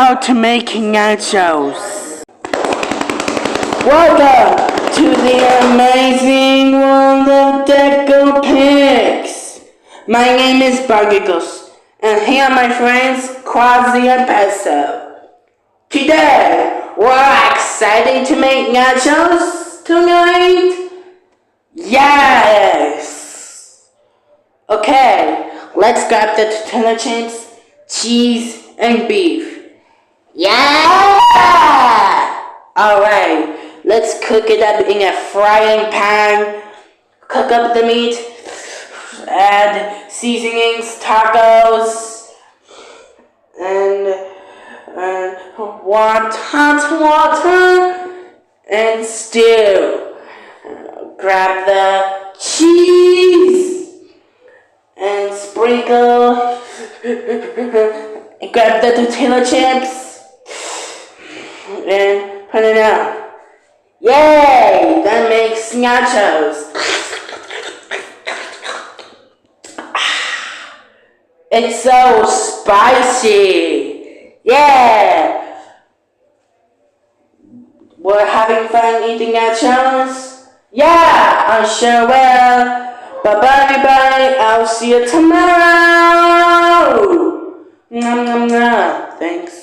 how to make nachos. Welcome to the amazing world of Deco Pics. My name is Barnacles, and here are my friends Kwazii and Peso. Today, we're excited to make nachos tonight. Yes! Okay, let's grab the tortilla chips, cheese, and beef. Yeah! Alright, let's cook it up in a frying pan. Cook up the meat, add seasonings, tacos, and hot water, and stew. Grab the cheese and sprinkle. Grab the tortilla chips and put it out. Yay! That makes nachos. It's so spicy. Yeah! We're having fun eating nachos? Yeah, I sure will. Bye-bye. I'll see you tomorrow. Nom nom nom. Thanks.